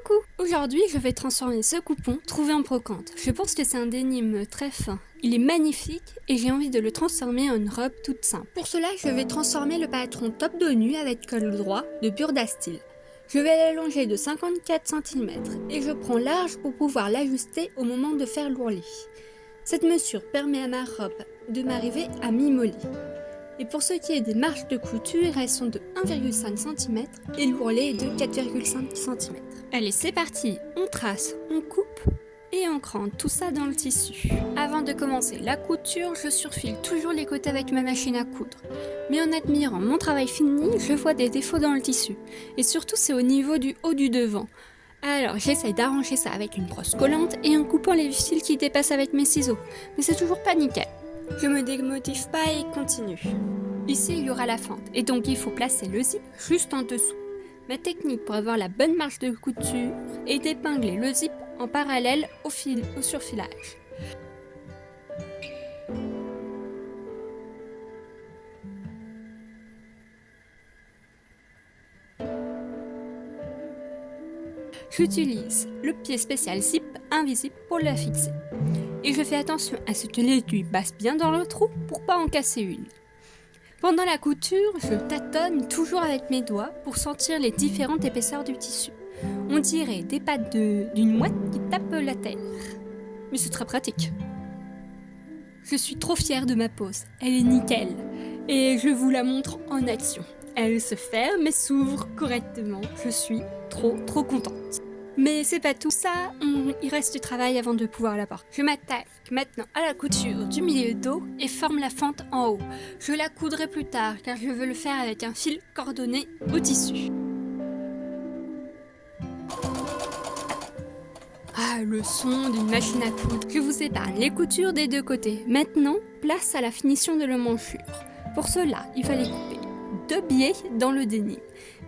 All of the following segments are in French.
Coucou! Aujourd'hui, je vais transformer ce coupon trouvé en brocante. Je pense que c'est un dénime très fin. Il est magnifique et j'ai envie de le transformer en une robe toute simple. Pour cela, je vais transformer le patron top de nu avec col droit de Burda Style. Je vais l'allonger de 54 cm et je prends large pour pouvoir l'ajuster au moment de faire l'ourlet. Cette mesure permet à ma robe de m'arriver à mi-mollet. Et pour ce qui est des marges de couture, elles sont de 1,5 cm et l'ourlet est de 4,5 cm. Allez, c'est parti, on trace, on coupe et on crante tout ça dans le tissu. Avant de commencer la couture, je surfile toujours les côtés avec ma machine à coudre. Mais en admirant mon travail fini, je vois des défauts dans le tissu. Et surtout, c'est au niveau du haut du devant. Alors, j'essaye d'arranger ça avec une brosse collante et en coupant les fils qui dépassent avec mes ciseaux. Mais c'est toujours pas nickel. Je me démotive pas et continue. Ici, il y aura la fente et donc il faut placer le zip juste en dessous. Ma technique pour avoir la bonne marge de couture est d'épingler le zip en parallèle au surfilage. J'utilise le pied spécial zip invisible pour la fixer. Et je fais attention à ce que l'aiguille passe bien dans le trou pour pas en casser une. Pendant la couture, je tâtonne toujours avec mes doigts pour sentir les différentes épaisseurs du tissu. On dirait des pattes d'une mouette qui tape la terre. Mais c'est très pratique. Je suis trop fière de ma pose, elle est nickel. Et je vous la montre en action. Elle se ferme et s'ouvre correctement. Je suis trop contente. Mais c'est pas tout ça, il reste du travail avant de pouvoir la porter. Je m'attaque maintenant à la couture du milieu dos et forme la fente en haut. Je la coudrai plus tard car je veux le faire avec un fil coordonné au tissu. Ah, le son d'une machine à coudre. Je vous épargne les coutures des deux côtés. Maintenant, place à la finition de l'emmanchure. Pour cela, il fallait couper 2 biais dans le dénime.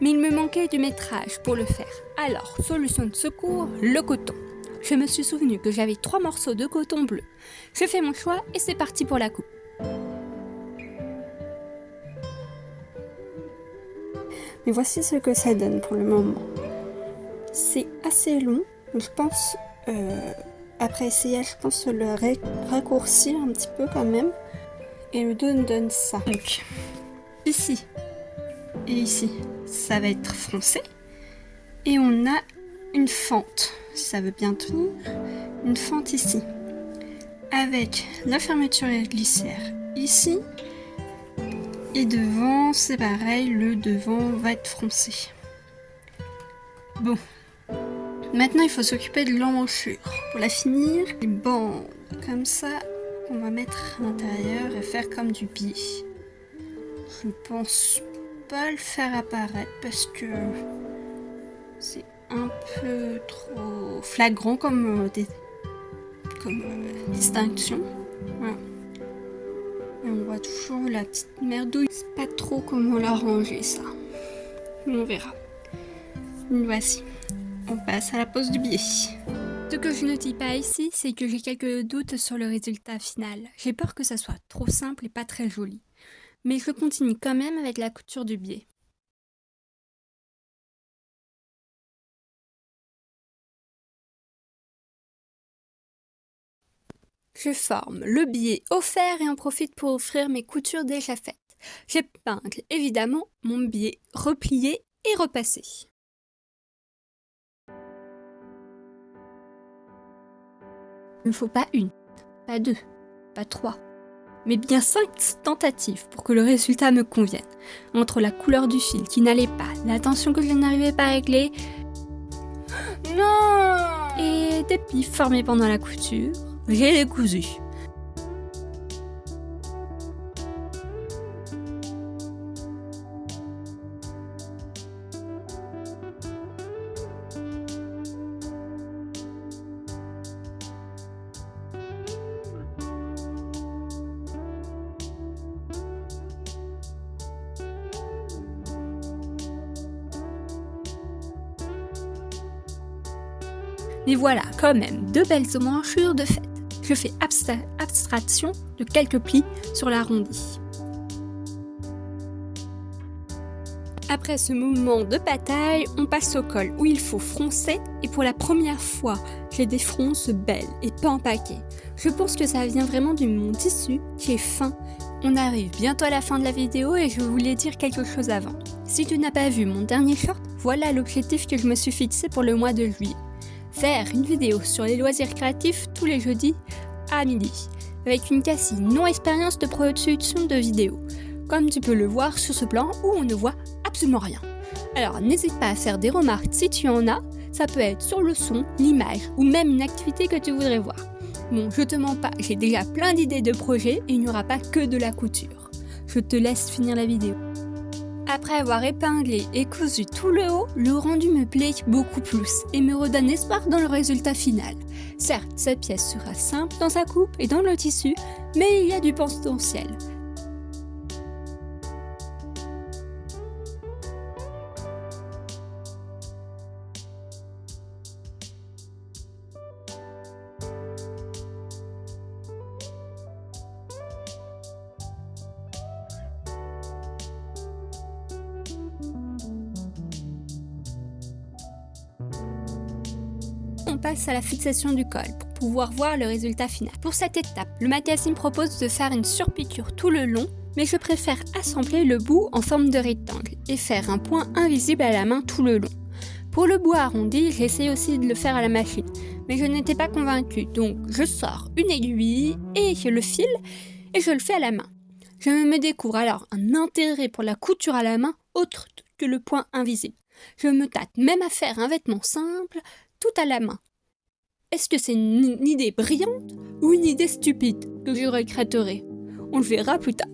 Mais il me manquait du métrage pour le faire. Alors, solution de secours, le coton. Je me suis souvenu que j'avais 3 morceaux de coton bleu. Je fais mon choix et c'est parti pour la coupe. Mais voici ce que ça donne pour le moment. C'est assez long, je pense, après essayage, je pense le raccourcir un petit peu quand même. Et le dos donne ça. Donc, ici et ici, ça va être froncé. Et on a une fente, si ça veut bien tenir, une fente ici. Avec la fermeture et glissière ici. Et devant, c'est pareil, le devant va être froncé. Bon. Maintenant, il faut s'occuper de l'emmanchure. Pour la finir, les bandes comme ça, on va mettre à l'intérieur et faire comme du biais. Je pense pas le faire apparaître parce que c'est un peu trop flagrant comme distinction. Voilà. Et on voit toujours la petite merdouille. C'est pas trop comment l'arranger ça. Mais on verra. Voici. On passe à la pose du biais. Ce que je ne dis pas ici, c'est que j'ai quelques doutes sur le résultat final. J'ai peur que ça soit trop simple et pas très joli. Mais je continue quand même avec la couture du biais. Je forme le biais au fer et en profite pour offrir mes coutures déjà faites. J'épingle évidemment mon biais replié et repassé. Il ne faut pas 1, pas 2, pas 3, mais bien 5 tentatives pour que le résultat me convienne. Entre la couleur du fil qui n'allait pas, la tension que je n'arrivais pas à régler, non, et des plis formés pendant la couture, j'ai décousu. Mais voilà, quand même, 2 belles emmanchures de fête. Je fais abstraction de quelques plis sur l'arrondi. Après ce moment de bataille, on passe au col où il faut froncer et pour la première fois, j'ai des fronces belles et pas empaquées. Je pense que ça vient vraiment de mon tissu qui est fin. On arrive bientôt à la fin de la vidéo et je voulais dire quelque chose avant. Si tu n'as pas vu mon dernier short, voilà l'objectif que je me suis fixé pour le mois de juillet. Faire une vidéo sur les loisirs créatifs tous les jeudis à midi, avec une quasi non-expérience de production de vidéos, comme tu peux le voir sur ce plan où on ne voit absolument rien. Alors n'hésite pas à faire des remarques si tu en as, ça peut être sur le son, l'image ou même une activité que tu voudrais voir. Bon, je te mens pas, j'ai déjà plein d'idées de projets et il n'y aura pas que de la couture. Je te laisse finir la vidéo. Après avoir épinglé et cousu tout le haut, le rendu me plaît beaucoup plus et me redonne espoir dans le résultat final. Certes, cette pièce sera simple dans sa coupe et dans le tissu, mais il y a du potentiel. On passe à la fixation du col pour pouvoir voir le résultat final. Pour cette étape, le magazine propose de faire une surpiqûre tout le long, mais je préfère assembler le bout en forme de rectangle et faire un point invisible à la main tout le long. Pour le bout arrondi, j'ai essayé aussi de le faire à la machine, mais je n'étais pas convaincue, donc je sors une aiguille et je le file et je le fais à la main. Je me découvre alors un intérêt pour la couture à la main autre que le point invisible. Je me tâte même à faire un vêtement simple, tout à la main. Est-ce que c'est une idée brillante ou une idée stupide que je regretterai? On le verra plus tard.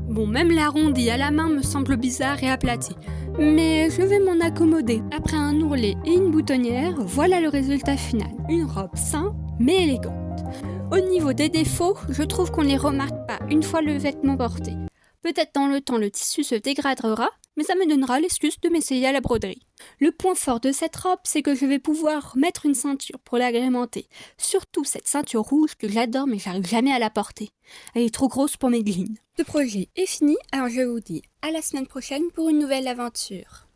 Bon, même l'arrondi à la main me semble bizarre et aplati, mais je vais m'en accommoder. Après un ourlet et une boutonnière, voilà le résultat final. Une robe simple mais élégante. Au niveau des défauts, je trouve qu'on ne les remarque pas une fois le vêtement porté. Peut-être dans le temps le tissu se dégradera, mais ça me donnera l'excuse de m'essayer à la broderie. Le point fort de cette robe, c'est que je vais pouvoir mettre une ceinture pour l'agrémenter. Surtout cette ceinture rouge que j'adore mais j'arrive jamais à la porter. Elle est trop grosse pour mes jeans. Ce projet est fini, alors je vous dis à la semaine prochaine pour une nouvelle aventure.